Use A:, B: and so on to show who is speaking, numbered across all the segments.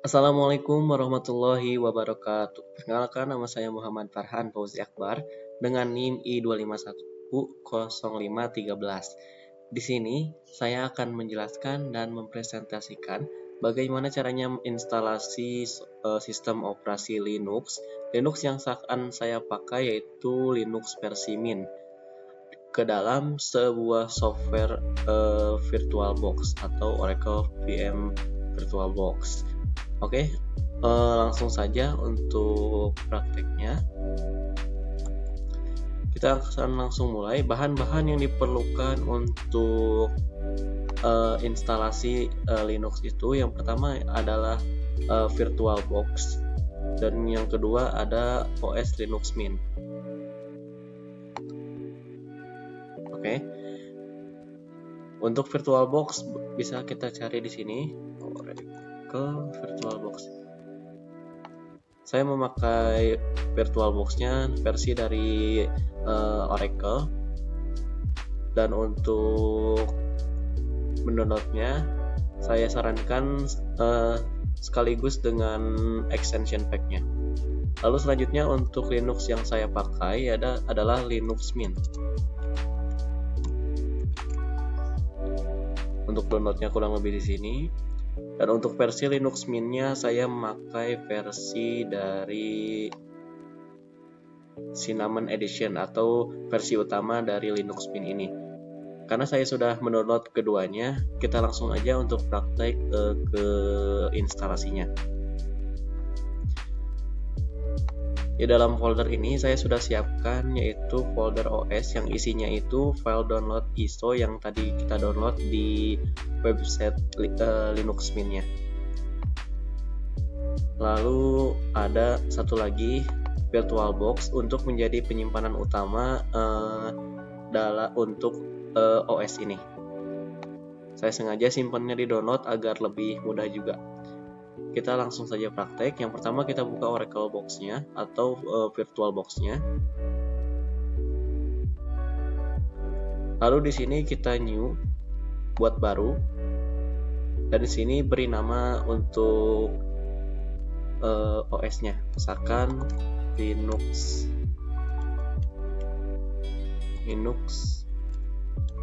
A: Assalamualaikum warahmatullahi wabarakatuh. Perkenalkan, nama saya Muhammad Farhan Fauzi Akbar dengan NIM I2510513. Di sini saya akan menjelaskan dan mempresentasikan bagaimana caranya menginstalasi sistem operasi Linux yang akan saya pakai, yaitu Linux versi Mint, ke dalam sebuah software VirtualBox atau Oracle VM VirtualBox. Oke, langsung saja untuk prakteknya. Kita akan langsung mulai. Bahan-bahan yang diperlukan untuk instalasi Linux itu, yang pertama adalah VirtualBox, dan yang kedua ada OS Linux Mint. Oke. Untuk VirtualBox bisa kita cari di sini. Ke VirtualBox. Saya memakai VirtualBox-nya versi dari Oracle, dan untuk mendownloadnya saya sarankan sekaligus dengan extension pack-nya. Lalu selanjutnya untuk Linux yang saya pakai adalah Linux Mint. Untuk downloadnya kurang lebih di sini. Dan untuk versi Linux Mint-nya saya memakai versi dari Cinnamon Edition atau versi utama dari Linux Mint ini. Karena saya sudah mendownload keduanya, kita langsung aja untuk praktek ke instalasinya. Di dalam folder ini saya sudah siapkan yaitu folder OS yang isinya itu file download ISO yang tadi kita download di website Linux Mint-nya. Lalu ada satu lagi VirtualBox untuk menjadi penyimpanan utama untuk OS ini. Saya sengaja simpannya di download agar lebih mudah juga. Kita langsung saja praktek. Yang pertama kita buka Oracle Box-nya atau VirtualBox-nya. Lalu di sini kita new, buat baru. Dan di sini beri nama untuk OS-nya. Misalkan Linux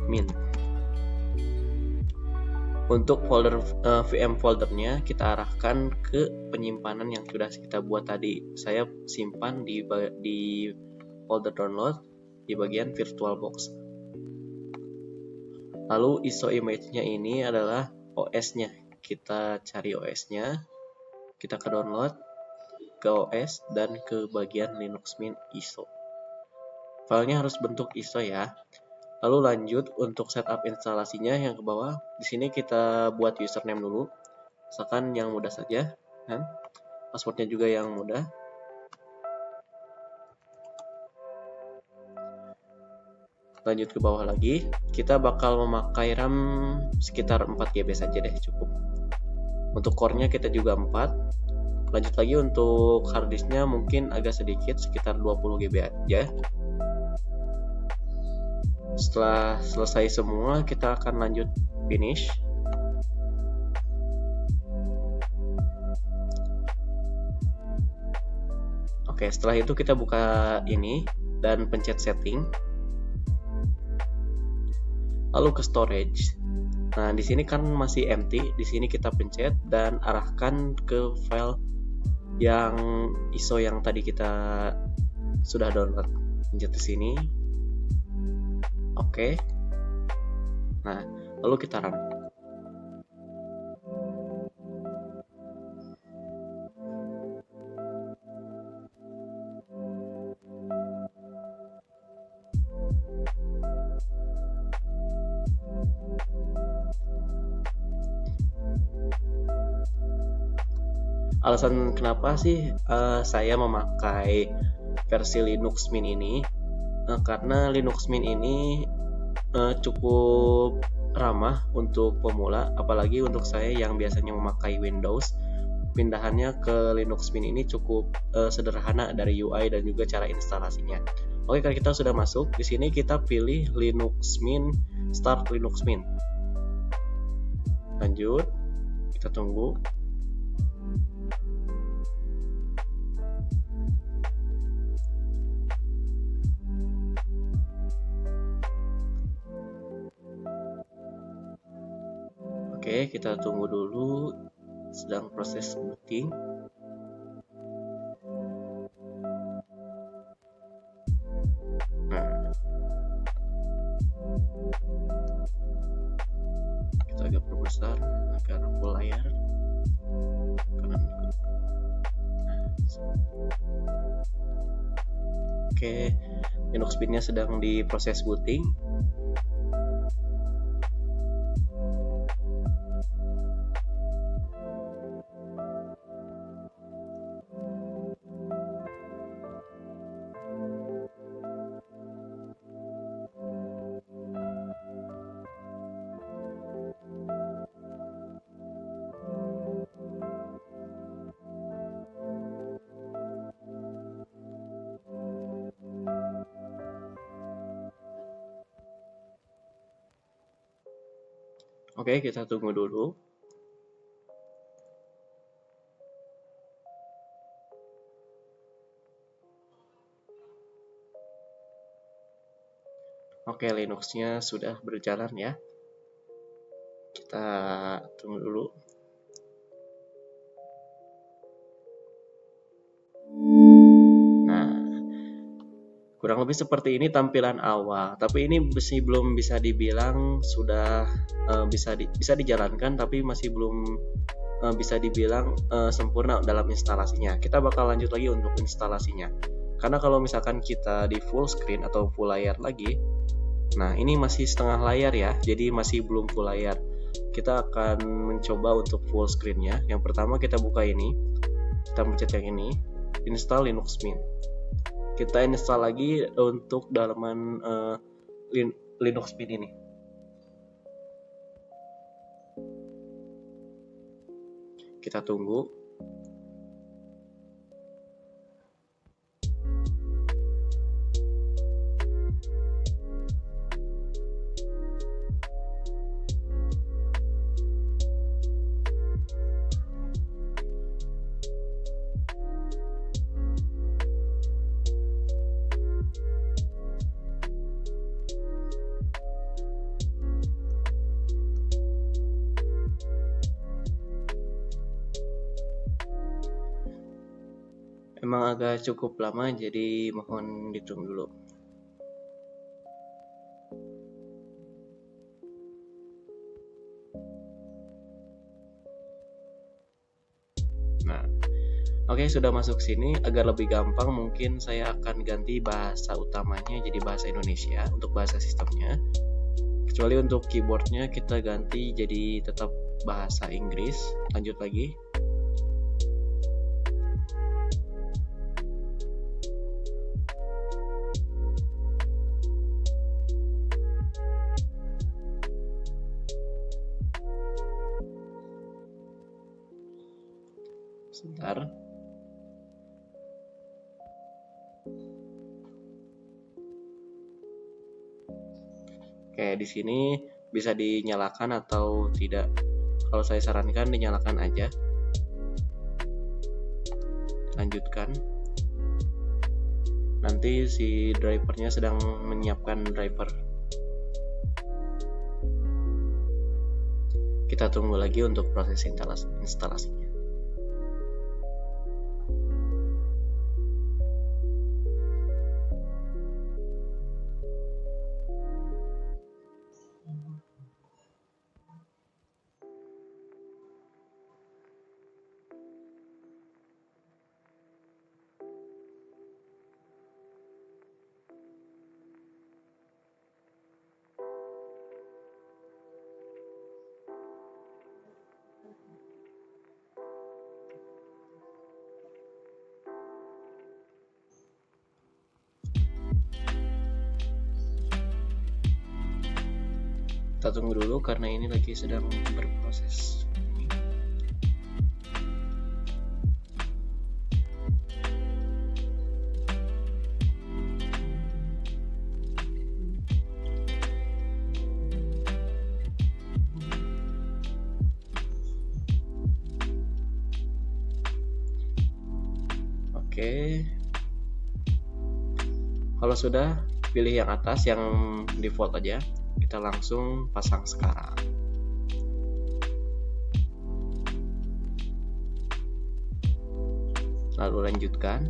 A: Mint. Untuk folder VM foldernya kita arahkan ke penyimpanan yang sudah kita buat tadi. Saya simpan di folder download di bagian VirtualBox. Lalu ISO image-nya ini adalah OS-nya. Kita cari OS-nya, kita ke download, ke OS, dan ke bagian Linux Mint ISO. Filenya harus bentuk ISO ya. Lalu lanjut untuk setup instalasinya yang ke bawah. Di sini kita buat username dulu. Misalkan yang mudah saja, kan? Passwordnya juga yang mudah. Lanjut ke bawah lagi. Kita bakal memakai RAM sekitar 4 GB saja deh, cukup. Untuk core-nya kita juga 4. Lanjut lagi untuk harddisknya mungkin agak sedikit, sekitar 20 GB aja. Setelah selesai semua, kita akan lanjut finish. Oke, setelah itu kita buka ini dan pencet setting. Lalu ke storage. Nah, di sini kan masih empty. Di sini kita pencet dan arahkan ke file yang ISO yang tadi kita sudah download. Pencet di sini. Oke. Nah, lalu kita run. Alasan kenapa sih saya memakai versi Linux Mint ini? Karena Linux Mint ini cukup ramah untuk pemula, apalagi untuk saya yang biasanya memakai Windows. Pindahannya ke Linux Mint ini cukup sederhana dari UI dan juga cara instalasinya. Oke, kalau kita sudah masuk, di sini kita pilih Linux Mint, Start Linux Mint. Lanjut, kita tunggu. Oke, kita tunggu dulu, sedang proses booting. Nah, kita agak perbesar agar full layar. Kanan ikut. Nah, oke, Linux Mint-nya sedang diproses booting. Oke, kita tunggu dulu. Oke, Linux-nya sudah berjalan ya. Kita tunggu dulu. Nah, kurang lebih seperti ini tampilan awal. Tapi ini masih belum bisa dibilang sudah bisa dijalankan, tapi masih belum bisa dibilang sempurna dalam instalasinya. Kita bakal lanjut lagi untuk instalasinya. Karena kalau misalkan kita di full screen atau full layar lagi, nah ini masih setengah layar ya, jadi masih belum full layar. Kita akan mencoba untuk full screen-nya. Yang pertama kita buka ini, kita pencet yang ini, install Linux Mint. Kita install lagi untuk dalaman Linux Mint ini. Kita tunggu. Emang agak cukup lama, jadi mohon ditunggu dulu. Nah, oke, sudah masuk sini. Agar lebih gampang, mungkin saya akan ganti bahasa utamanya jadi bahasa Indonesia untuk bahasa sistemnya. Kecuali untuk keyboardnya kita ganti jadi tetap bahasa Inggris. Lanjut lagi. Sebentar. Oke, di sini bisa dinyalakan atau tidak. Kalau saya sarankan dinyalakan aja. Lanjutkan. Nanti si drivernya sedang menyiapkan driver. Kita tunggu lagi untuk proses instalasinya. Kita tunggu dulu karena ini lagi sedang berproses. Oke. Kalau sudah, pilih yang atas yang default aja. Kita langsung pasang sekarang. Lalu lanjutkan.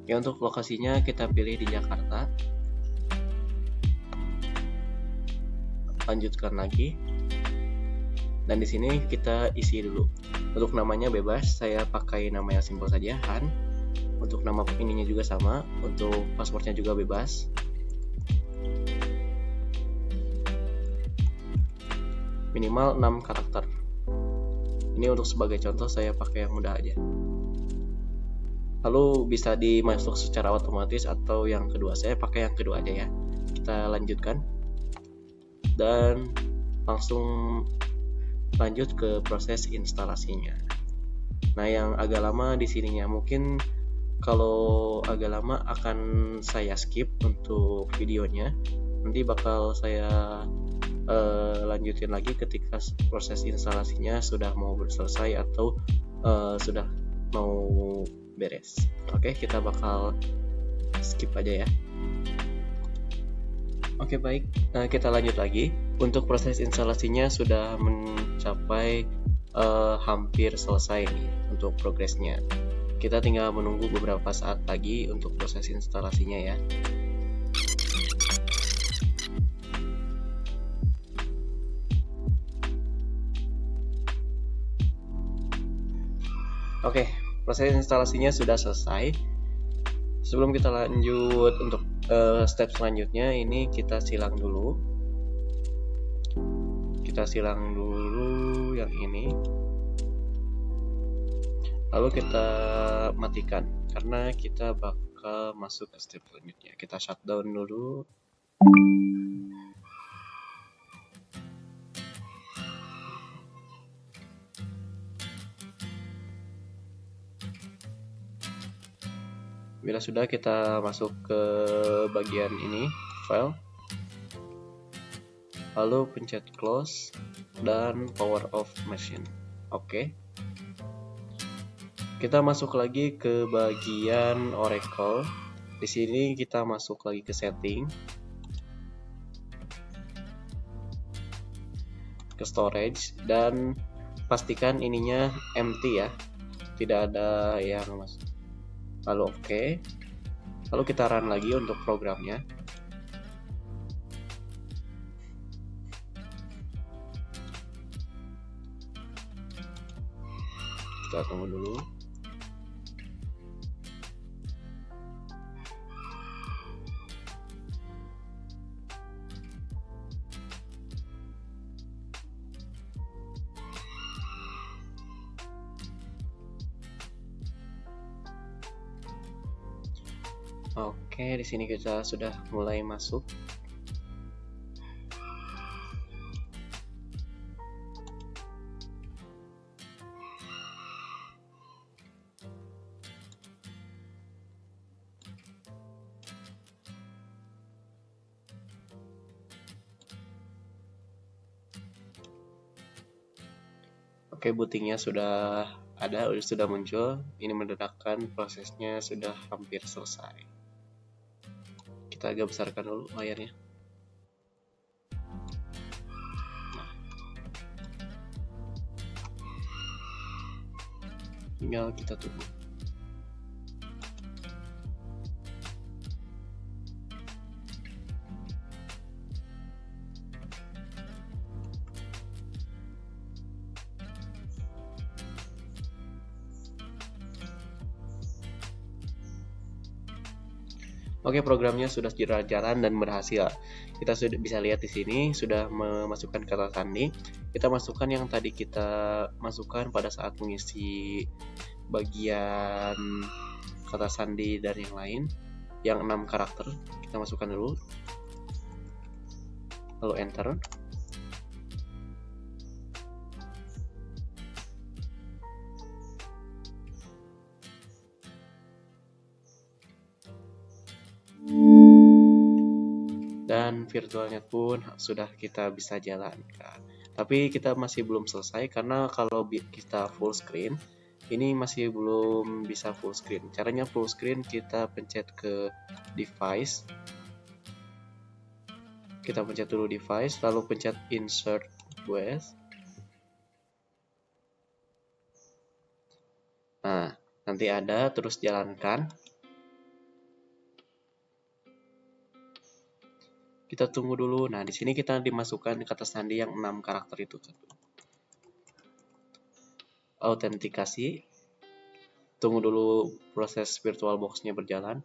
A: Ya, untuk lokasinya kita pilih di Jakarta. Lanjutkan lagi. Dan di sini kita isi dulu. Untuk namanya bebas, saya pakai nama yang simpel saja, Han. Untuk nama ininya juga sama, untuk passwordnya juga bebas. Minimal 6 karakter. Ini untuk sebagai contoh saya pakai yang mudah aja. Lalu bisa dimasuk secara otomatis atau yang kedua. Saya pakai yang kedua aja ya. Kita lanjutkan. Dan langsung lanjut ke proses instalasinya. Nah, yang agak lama di sininya, mungkin kalau agak lama akan saya skip untuk videonya. Nanti bakal saya lanjutin lagi ketika proses instalasinya sudah mau selesai atau sudah mau beres. Oke, kita bakal skip aja ya. Oke, baik. Kita lanjut lagi. Untuk proses instalasinya sudah mencapai hampir selesai nih untuk progresnya. Kita tinggal menunggu beberapa saat lagi untuk proses instalasinya ya. Oke, proses instalasinya sudah selesai. Sebelum kita lanjut untuk step selanjutnya, ini kita silang dulu. Kita silang dulu yang ini. Lalu kita matikan karena kita bakal masuk ke step selanjutnya. Kita shutdown dulu. Bila sudah, kita masuk ke bagian ini, file. Lalu pencet close dan power off machine. Oke. Kita masuk lagi ke bagian Oracle. Di sini kita masuk lagi ke setting, ke storage, dan pastikan ininya empty ya, tidak ada yang masuk. Lalu oke. Lalu kita run lagi untuk programnya. Kita tunggu dulu. Oke, di sini kita sudah mulai masuk. Oke, bootingnya sudah ada, sudah muncul. Ini menandakan prosesnya sudah hampir selesai. Kita agak besarkan dulu layarnya. Nah, tinggal kita tunggu. Oke, programnya sudah jalan dan berhasil. Kita sudah bisa lihat di sini sudah memasukkan kata sandi. Kita masukkan yang tadi kita masukkan pada saat mengisi bagian kata sandi dan yang lain, yang 6 karakter. Kita masukkan dulu. Lalu enter. dan virtualnya pun sudah kita bisa jalankan. Tapi kita masih belum selesai karena kalau kita full screen ini masih belum bisa full screen. Caranya full screen, kita pencet ke device. Kita pencet dulu device, lalu pencet insert with. Nah, nanti ada, terus jalankan. Kita tunggu dulu. Nah, di sini kita dimasukkan kata sandi yang 6 karakter itu. Autentikasi. Tunggu dulu proses VirtualBox-nya berjalan.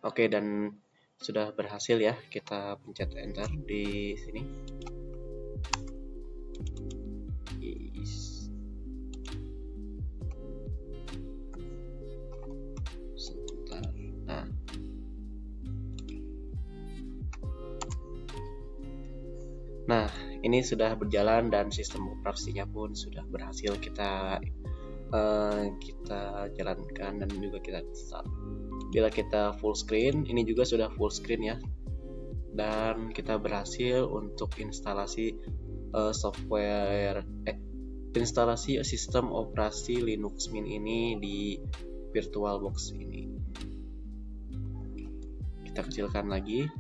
A: Oke, dan sudah berhasil ya. Kita pencet enter di sini. Sebentar. Nah, ini sudah berjalan dan sistem operasinya pun sudah berhasil kita jalankan dan juga kita install. Bila kita full screen, ini juga sudah full screen ya, dan kita berhasil untuk instalasi instalasi sistem operasi Linux Mint ini di VirtualBox ini. Kita kecilkan lagi.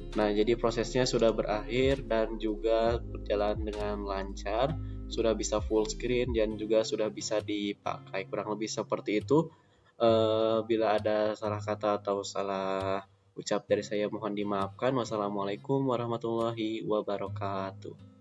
A: Nah, jadi prosesnya sudah berakhir dan juga berjalan dengan lancar, sudah bisa full screen dan juga sudah bisa dipakai. Kurang lebih seperti itu. Bila ada salah kata atau salah ucap dari saya, mohon dimaafkan. Wassalamualaikum warahmatullahi wabarakatuh.